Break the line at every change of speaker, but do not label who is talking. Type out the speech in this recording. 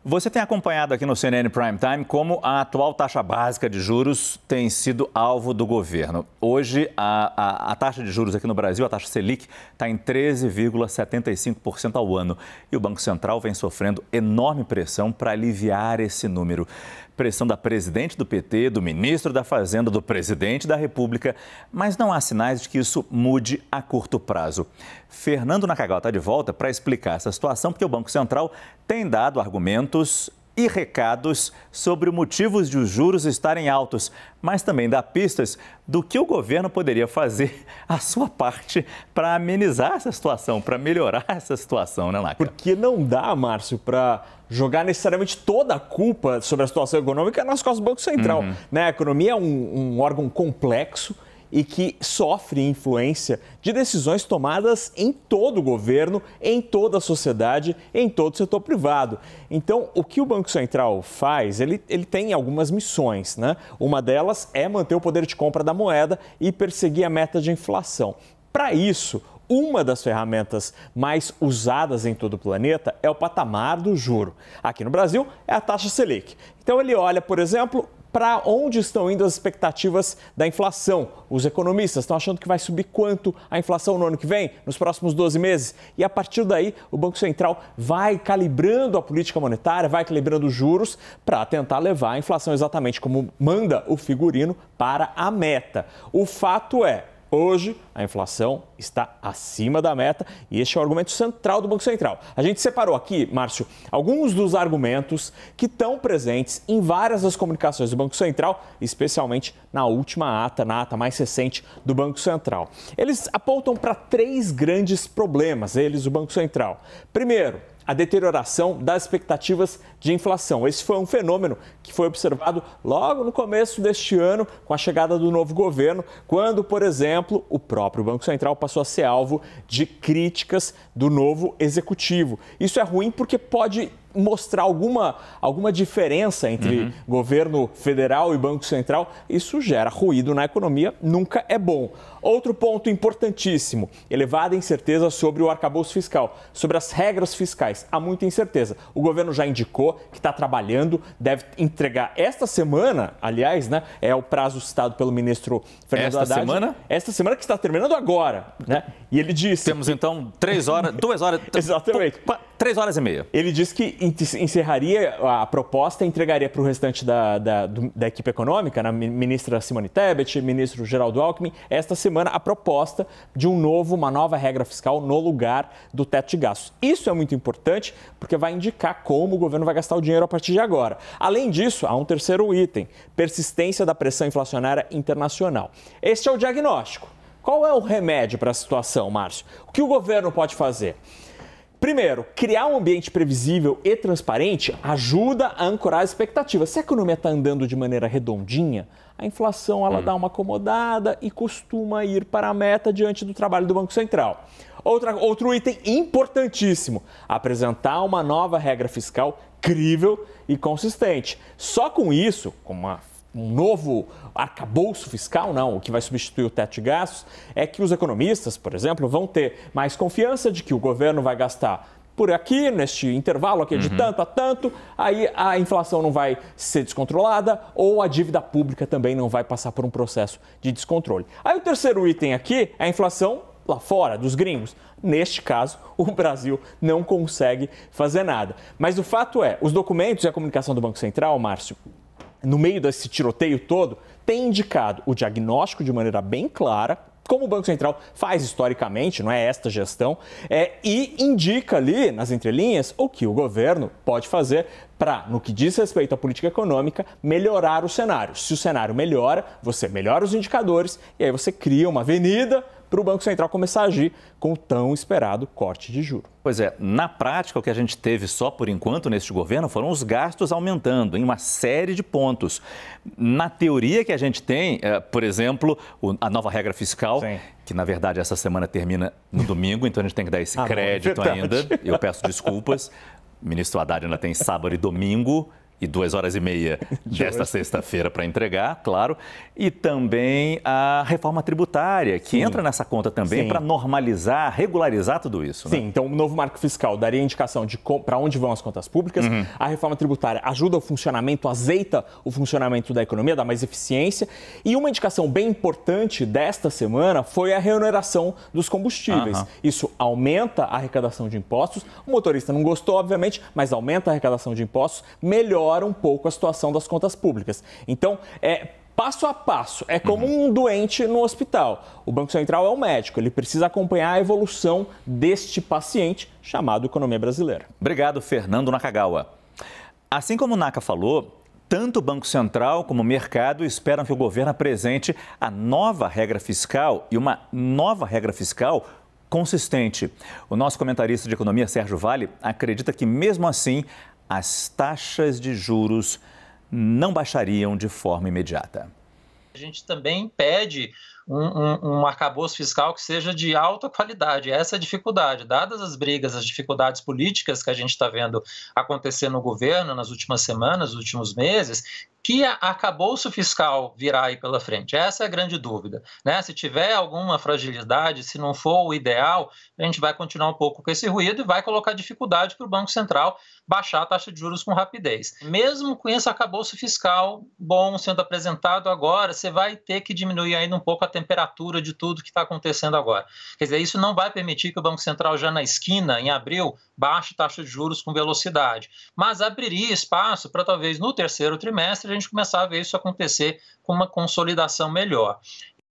Você tem acompanhado aqui no CNN Prime Time como a atual taxa básica de juros tem sido alvo do governo. Hoje, a taxa de juros aqui no Brasil, a taxa Selic, está em 13,75% ao ano. E o Banco Central vem sofrendo enorme pressão para aliviar esse número. Pressão da presidente do PT, do ministro da Fazenda, do presidente da República, mas não há sinais de que isso mude a curto prazo. Fernando Nakagawa está de volta para explicar essa situação, porque o Banco Central tem dado argumentos e recados sobre os motivos de os juros estarem altos, mas também dá pistas do que o governo poderia fazer a sua parte para amenizar essa situação, para melhorar essa situação, né, Naka?
Porque não dá, Márcio, para jogar necessariamente toda a culpa sobre a situação econômica nas costas do Banco Central. Né? A economia é um órgão complexo e que sofre influência de decisões tomadas em todo o governo, em toda a sociedade, em todo o setor privado. Então, o que o Banco Central faz, ele tem algumas missões, né? Uma delas é manter o poder de compra da moeda e perseguir a meta de inflação. Para isso, uma das ferramentas mais usadas em todo o planeta é o patamar do juro. Aqui no Brasil, é a taxa Selic. Então, ele olha, por exemplo, para onde estão indo as expectativas da inflação. Os economistas estão achando que vai subir quanto a inflação no ano que vem, nos próximos 12 meses. E a partir daí, o Banco Central vai calibrando a política monetária, vai calibrando os juros para tentar levar a inflação exatamente como manda o figurino para a meta. O fato é, hoje, a inflação está acima da meta e este é o argumento central do Banco Central. A gente separou aqui, Márcio, alguns dos argumentos que estão presentes em várias das comunicações do Banco Central, especialmente na última ata, na ata mais recente do Banco Central. Eles apontam para 3 grandes problemas, o Banco Central. Primeiro, a deterioração das expectativas de inflação. Esse foi um fenômeno que foi observado logo no começo deste ano, com a chegada do novo governo, quando, por exemplo, o próprio Banco Central passou a ser alvo de críticas do novo executivo. Isso é ruim porque pode mostrar alguma diferença entre governo federal e Banco Central. Isso gera ruído na economia, nunca é bom. Outro ponto importantíssimo, elevada incerteza sobre o arcabouço fiscal, sobre as regras fiscais. Há muita incerteza. O governo já indicou que está trabalhando, deve entregar esta semana, aliás, né, é o prazo citado pelo ministro Fernando Haddad.
Esta semana?
Esta semana que está terminando agora, né? E ele disse...
Temos então 2 horas...
Exatamente.
3 horas e meia.
Ele disse que encerraria a proposta e entregaria para o restante da equipe econômica, na ministra Simone Tebet, ministro Geraldo Alckmin, esta semana a proposta de uma nova regra fiscal no lugar do teto de gastos. Isso é muito importante porque vai indicar como o governo vai gastar o dinheiro a partir de agora. Além disso, há um terceiro item, persistência da pressão inflacionária internacional. Este é o diagnóstico. Qual é o remédio para a situação, Márcio? O que o governo pode fazer? Primeiro, criar um ambiente previsível e transparente ajuda a ancorar as expectativas. Se a economia está andando de maneira redondinha, a inflação ela dá uma acomodada e costuma ir para a meta diante do trabalho do Banco Central. Outro item importantíssimo, apresentar uma nova regra fiscal crível e consistente. Só com isso, com um novo arcabouço fiscal, não, o que vai substituir o teto de gastos, é que os economistas, por exemplo, vão ter mais confiança de que o governo vai gastar por aqui, neste intervalo aqui de tanto a tanto, aí a inflação não vai ser descontrolada ou a dívida pública também não vai passar por um processo de descontrole. Aí o terceiro item aqui é a inflação lá fora, dos gringos. Neste caso, o Brasil não consegue fazer nada. Mas o fato é, os documentos e a comunicação do Banco Central, Márcio, no meio desse tiroteio todo, tem indicado o diagnóstico de maneira bem clara, como o Banco Central faz historicamente, não é esta gestão, e indica ali, nas entrelinhas, o que o governo pode fazer para, no que diz respeito à política econômica, melhorar o cenário. Se o cenário melhora, você melhora os indicadores e aí você cria uma avenida para o Banco Central começar a agir com o tão esperado corte de juros.
Pois é, na prática, o que a gente teve só por enquanto neste governo foram os gastos aumentando em uma série de pontos. Na teoria que a gente tem, por exemplo, a nova regra fiscal,
Sim.
que na verdade essa semana termina no domingo, então a gente tem que dar esse crédito ainda. Eu peço desculpas. O ministro Haddad ainda tem sábado e domingo. e 2h30 desta sexta-feira para entregar, claro, e também a reforma tributária, que entra nessa conta também para normalizar, regularizar tudo isso.
Sim, então o novo marco fiscal daria indicação de para onde vão as contas públicas, a reforma tributária ajuda o funcionamento, azeita o funcionamento da economia, dá mais eficiência, e uma indicação bem importante desta semana foi a reoneração dos combustíveis. Isso aumenta a arrecadação de impostos, o motorista não gostou, obviamente, mas aumenta a arrecadação de impostos, melhora um pouco a situação das contas públicas. Então, passo a passo, é como um doente no hospital. O Banco Central é um médico, ele precisa acompanhar a evolução deste paciente chamado economia brasileira.
Obrigado, Fernando Nakagawa. Assim como o Naka falou, tanto o Banco Central como o mercado esperam que o governo apresente a nova regra fiscal e uma nova regra fiscal consistente. O nosso comentarista de economia, Sérgio Vale, acredita que mesmo assim as taxas de juros não baixariam de forma imediata.
A gente também pede um arcabouço fiscal que seja de alta qualidade. Essa é a dificuldade. Dadas as brigas, as dificuldades políticas que a gente está vendo acontecer no governo nas últimas semanas, nos últimos meses, que arcabouço fiscal virá aí pela frente? Essa é a grande dúvida, né? Se tiver alguma fragilidade, se não for o ideal, a gente vai continuar um pouco com esse ruído e vai colocar dificuldade para o Banco Central baixar a taxa de juros com rapidez. Mesmo com esse arcabouço fiscal bom sendo apresentado agora, você vai ter que diminuir ainda um pouco a temperatura de tudo que está acontecendo agora. Quer dizer, isso não vai permitir que o Banco Central já na esquina, em abril, baixe taxa de juros com velocidade, mas abriria espaço para talvez no terceiro trimestre a gente começar a ver isso acontecer com uma consolidação melhor.